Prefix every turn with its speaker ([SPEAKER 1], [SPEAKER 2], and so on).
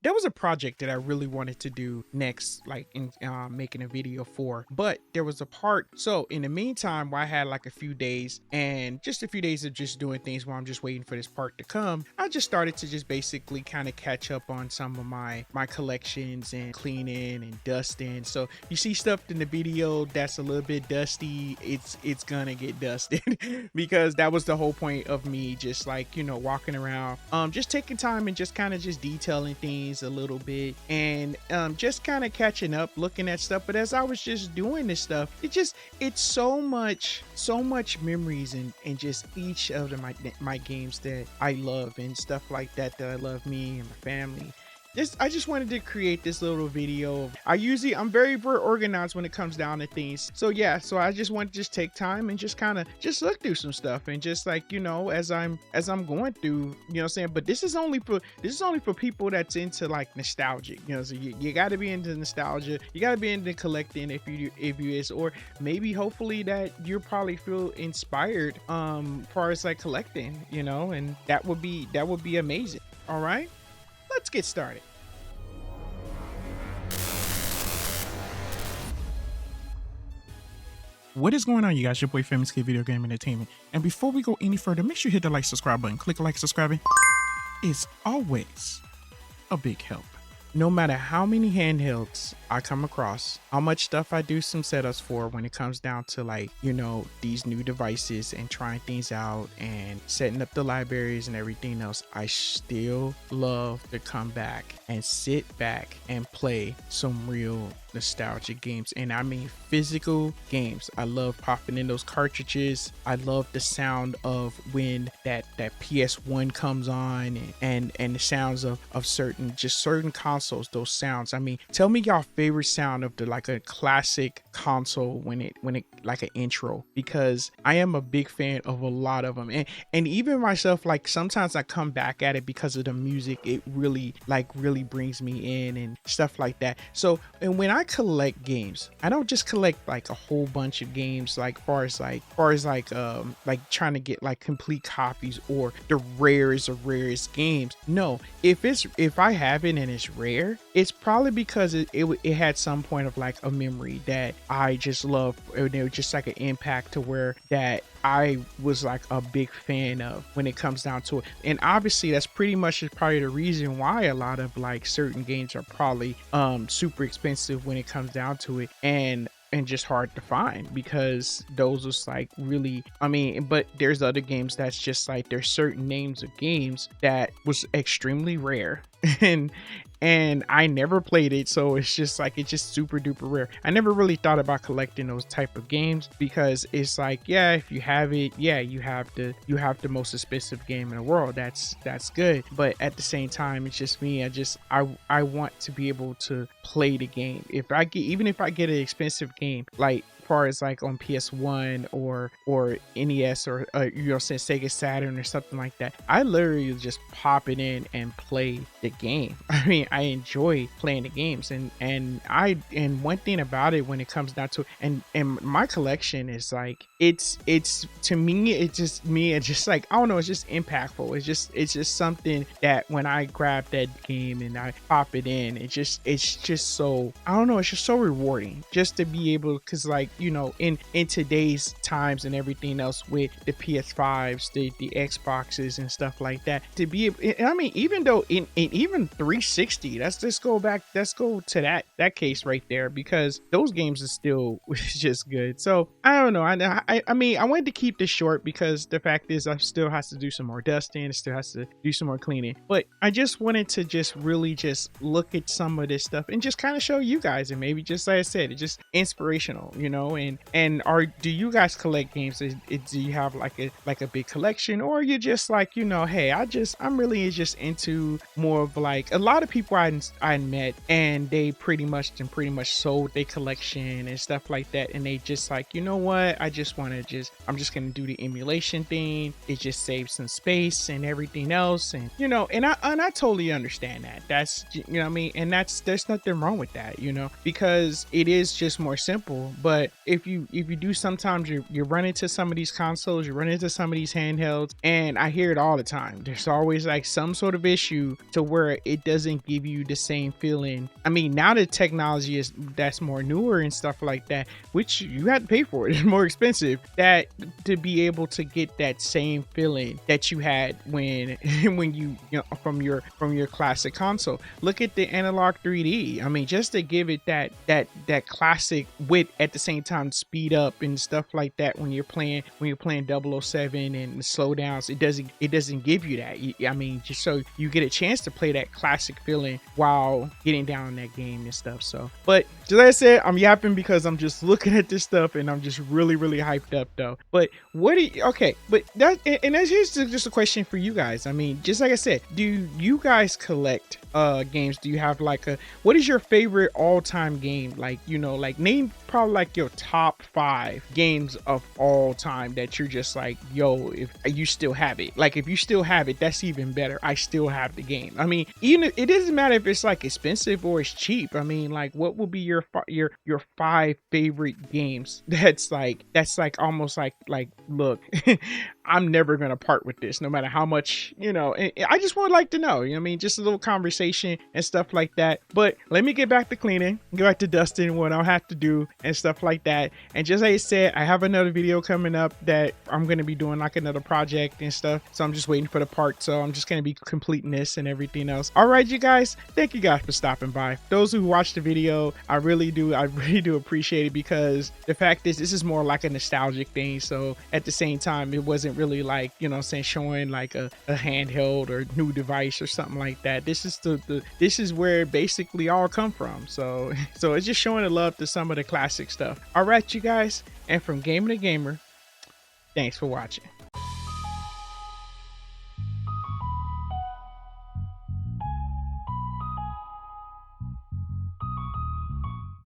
[SPEAKER 1] there was a project that I really wanted to do next, like in making a video for, but there was a part. So in the meantime, while I had like a few days and just a few days of just doing things while I'm just waiting for this part to come, I just started to just basically kind of catch up on some of my collections and cleaning and dusting. So you see stuff in the video that's a little bit dusty, it's gonna get dusted because that was the whole point of me just like, walking around, just taking time and just kind of just detailing things a little bit and just kind of catching up, looking at stuff. But as I was just doing this stuff, it's so much memories and just each of my games that I love and stuff like that I love, me and my family. I just wanted to create this little video. I'm very organized when it comes down to things. So yeah, so I just want to just take time and just kind of just look through some stuff and just like, as I'm going through, what I'm saying. But this is only for people that's into like nostalgic, so you got to be into nostalgia. You got to be into collecting if you is, or maybe hopefully that you probably feel inspired far as like collecting, and that would be amazing. All right, let's get started. What is going on, you guys? Your boy Famous Kid Video Game Entertainment. And before we go any further, make sure you hit the like, subscribe button. Click like, subscribing is always a big help. No matter how many handhelds I come across, how much stuff I do some setups for when it comes down to like, these new devices and trying things out and setting up the libraries and everything else, I still love to come back and sit back and play some real nostalgic games. And I mean physical games. I love popping in those cartridges. I love the sound of when that PS1 comes on and the sounds of certain consoles, those sounds. I mean, tell me y'all favorite sound of like a classic console when it like an intro, because I am a big fan of a lot of them. And even myself, like sometimes I come back at it because of the music. It really brings me in and stuff like that. So, and when I collect games, I don't just collect like a whole bunch of games like far as trying to get like complete copies or the rarest of rarest games. No, if I have it and it's rare, it's probably because it had some point of like a memory that I just love, and it was just like an impact to where that I was like a big fan of when it comes down to it. And obviously that's pretty much probably the reason why a lot of like certain games are probably super expensive when it comes down to it, and just hard to find, because those was like really, I mean, but there's other games that's just like there's certain names of games that was extremely rare and I never played it, so it's just super duper rare. I never really thought about collecting those type of games because it's like, yeah, if you have it, yeah, you have the most expensive game in the world. That's good, but at the same time, it's just me. I want to be able to play the game. Even if I get an expensive game, like far as like on PS1 or NES or Sega Saturn or something like that, I literally just pop it in and play the game. I mean, I enjoy playing the games, and one thing about it when it comes down to it, and my collection is like, it's to me, it's just like, I don't know, it's just impactful. It's just something that when I grab that game and I pop it in, it's just so, I don't know, it's just so rewarding just to be able, because like, in today's times and everything else with the PS5s, the Xboxes and stuff like that, to be able, I mean, even though in even 360, let's go to that case right there, because those games are still just good. So I don't know. I mean, I wanted to keep this short because the fact is I still has to do some more dusting, still has to do some more cleaning, but I just wanted to just really just look at some of this stuff and just kind of show you guys, and maybe just like I said, it's just inspirational, do you guys collect games? Do you have like a big collection, or you just like, hey, I'm really just into more of like a lot of people I met, and they pretty much sold their collection and stuff like that, and they just like, what, I'm just gonna do the emulation thing. It just saves some space and everything else, and and I totally understand that. That's, what I mean, and there's nothing wrong with that, because it is just more simple. But if you do, sometimes you run into some of these consoles, you run into some of these handhelds, and I hear it all the time. There's always like some sort of issue to where it doesn't give you the same feeling. I mean, now the technology is that's more newer and stuff like that, which you had to pay for it. It's more expensive, that to be able to get that same feeling that you had when when you know, from your classic console. Look at the analog 3D. I mean, just to give it that classic with, at the same time, speed up and stuff like that when you're playing 007 and the slowdowns, it doesn't give you that. I mean, just so you get a chance to play that classic feeling while getting down in that game and stuff. So, but just like I said, I'm yapping because I'm just looking at this stuff and I'm just really hyped up though. But what do you, okay, but that, and that's just a question for you guys. I mean, just like I said, do you guys collect games? Do you have like what is your favorite all-time game? Like, you know, like name probably like your top 5 games of all time that you're just like, yo, if you still have it, like if you still have it, that's even better. I still have the game. I mean, even it doesn't matter if it's like expensive or it's cheap. I mean, like, what would be your 5 favorite games that's like almost like look, I'm never gonna part with this no matter how much, you know. And I just would like to know, you know what I mean, just a little conversation and stuff like that. But let me get back to cleaning, go back to dusting, what I'll have to do and stuff like that. And just like I said, I have another video coming up that I'm gonna be doing, like another project and stuff, so I'm just waiting for the part. So I'm just gonna be completing this and everything else. All right, you guys, thank you guys for stopping by. Those who watched the video, I really do appreciate it, because the fact is, this is more like a nostalgic thing. So at the same time, it wasn't really like, you know what I'm saying, showing like a handheld or new device or something like that. This is this is where it basically all come from. So it's just showing the love to some of the classic stuff. All right, you guys, and from Gamer to Gamer, thanks for watching.